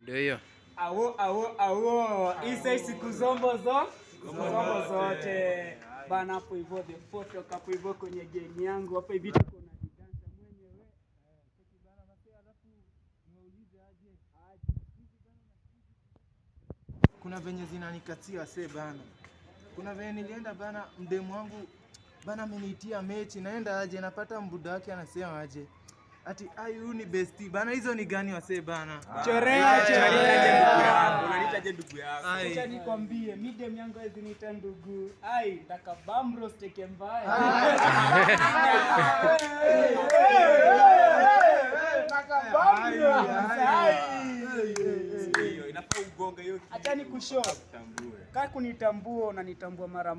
Ndio hiyo. Awo. Isa siku zombo zote. Bana hapo hivyo the photo hapo hivyo kwenye game yangu hapo hivi tuko na diganta mwenyewe. Bana basi alafu niwaulize aje. Kuna venye zinanikatia bana. Kuna venye nilienda bana, mdemu wangu bana ameniitia mechi, naenda aje napata mbuda wake anasema aje. Ati huyu ni bestie bana, hizo ni gani bana? Chorea unaniita je ndugu yako? Acha nikwambie, midem yangu aziniita ndugu. Nataka bamro steke mbaya. Nataka bamro. Hiyo inafaa ugonga hiyo. Acha nikushow. Kaka kunitambua unanitambua mara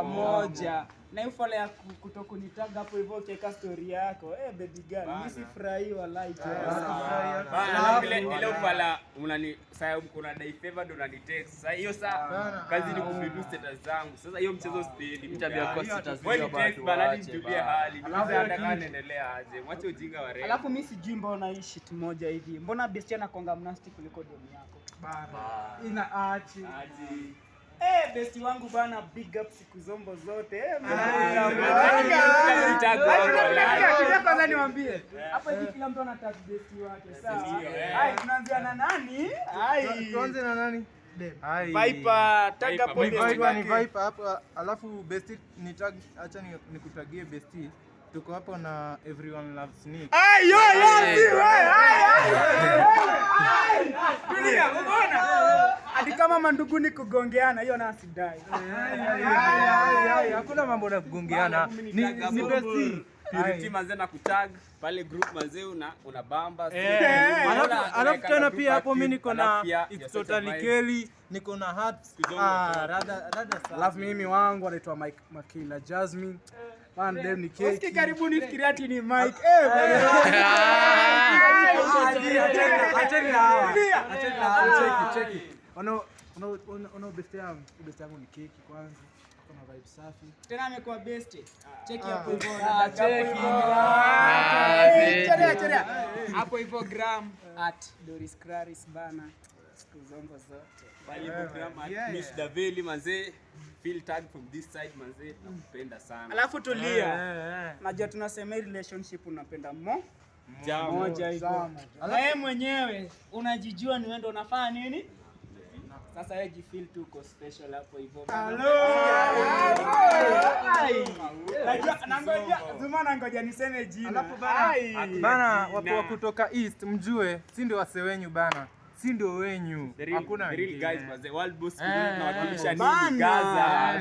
moja. Na hiyo fala ya kutokunitaga hapo hivyo ukiweka story yako. Baby girl, mimi sifurahi wallahi tena. Bana ile ufala sasa kuna dai favor ndo unanitext. Sasa hiyo kazi ni kufidu status zangu. Sasa hiyo mchezo speed nitabia kwa status za watu. Bana nitulie hali. Nataka naendelea aje. Mwache ujinga wa rap. Alafu mimi sijui mbona hii shit moja hivi. Mbona bestia anakonga mnasti kuliko demu yako? Bana. Inaachi. Besti wangu bana, big up siku zombo zote. Kwanza niwaambie. Hapa hivi kila mtu anataka besti wake, sawa? Tunaanza na nani? Tuanze na nani? Viper, tag hapo besti wake. Ni Viper hapo, alafu besti ni tag, acha nikutagie besti. Tuko hapo na Everyone Loves Nick. Tulia, umeona? Hadi kama mandugu ni kugongeana, hiyo na sidai. Hakuna mambo na kugongeana. Ni besti. Purity manze na kutag pale group manze una bamba. Alafu tena pia hapo mimi niko na It's Totally Kelly, niko na Heart. Rada sana. Alafu mimi wangu anaitwa Mike Makila Jasmine. Man dem ni keki. Usikie karibu nifikiria ati ni Mike. Acheni hawa. Cheki. Ono best yangu ni keki kwanza. Kuna vibe safi. Tena amekuwa best. Cheki hapo hivyo. Cheria. Hapo hivyo gram @Doris Claris bana. Siku zombo zote. Pale hivyo gram @Miss Daveli manze. Feel tag from this side manze, nakupenda sana. Alafu tulia. Najua tunasema relationship unapenda moja hivyo. Wewe mwenyewe unajijua ni wewe ndo unafanya nini? Sasa wewe jifeel tu uko special hapo hivyo. Najua ngoja niseme jina. Alafu bana watu wa kutoka East mjue, si ndio wase wenyu bana. Si ndio wenyu. Hakuna real guys manze. World boss na wakilisha nini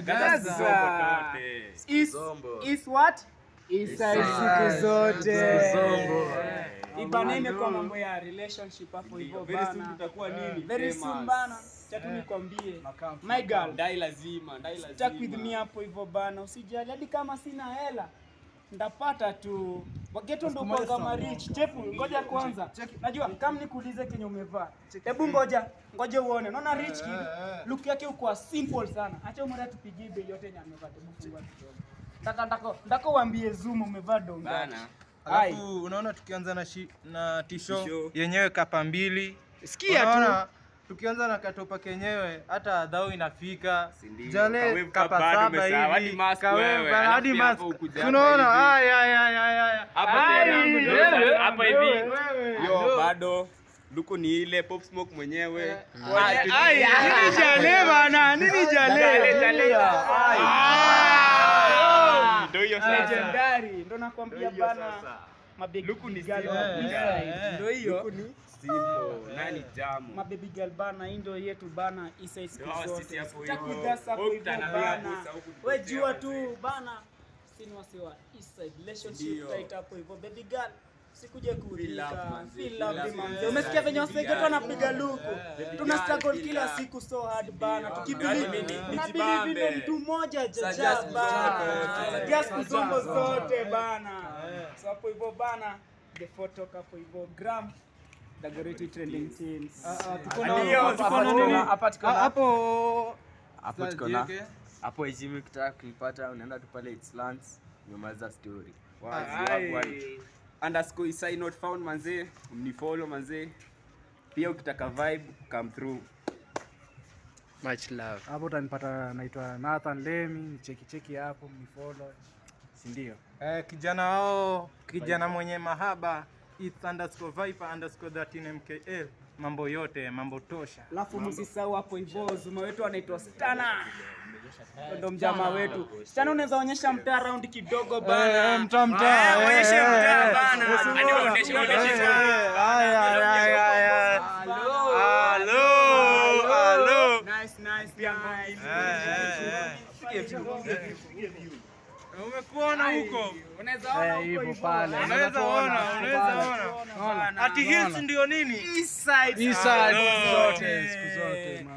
Gaza zote. Is what? Isa siku zote. Ibana imekuwa mambo ya relationship hapo hivyo bana. Very soon tutakuwa nini? Very soon bana. Chatu nikwambie. My girl, dai lazima. Stuck with me hapo hivyo bana. Usijali hadi kama sina hela. Ndapata tu. Wageto ndo kwa kama rich. Chefu, ngoja kwanza. Najua kama nikuulize kenye umevaa. Hebu ngoja uone. Unaona rich kid? Look yake uko simple sana. Acha umara tupigie bei yote yenye amevaa. Hebu fungua kidogo. Ndako uambie Zoom umevaa donga. Bana. Alafu unaona tukianza na tisho yenyewe kapa 2. Sikia tu. Tukianza na katopa kenyewe hata dhao inafika. Jale kapa 7 hivi. Hadi mask wewe. Hadi mask. Unaona? Hapa hivi. Yo bado luku ni ile Pop Smoke mwenyewe. Nini jale bana? Nini jale? Ndio hiyo sasa. Legendary. Ndio nakwambia bana. Mabegi luku ni girl. Ndio hiyo. Luku ni simple. Nani jamu? Mababy girl bana, hii ndio yetu bana, Isa siku zote. Takudasa hapo hivyo bana. Wewe jua tu bana. Sini wasiwa Isa relationship tight hapo hivyo baby girl. Sikuje kuulika. Feel love man. Umesikia venye wasege tu anapiga luku. Tuna struggle kila siku so hard bana. Tukibili ndio mtu mmoja jaja bana. Just kuzombo zote bana. So hapo hivyo bana. The photo hapo hivyo gram Dagoretti trending teams. Hapo heshima kitaka kunipata unaenda tu pale It's Lance umemaliza story. _Isa not found manze, mnifollow manze. Pia ukitaka vibe come through. Much love. Hapo utanipata naitwa Nathan Lemi, cheki hapo mnifollow. Si ndio? Kijana wao, kijana mwenye mahaba @viper_13mkl. Mambo yote, mambo tosha. Alafu msisahau hapo hivyo Zuma wetu anaitwa Stana. Ndo mjamaa wetu. Stana unaweza onyesha mtaa round kidogo bana. Mtaa. Onyeshe mtaa bana. Hadi waoneshe. Hello. Nice. Umekuona huko? Unaweza ona huko hivyo hivyo. pale. Unaweza ona. Ati hills ndio nini? East side. Siku zote man.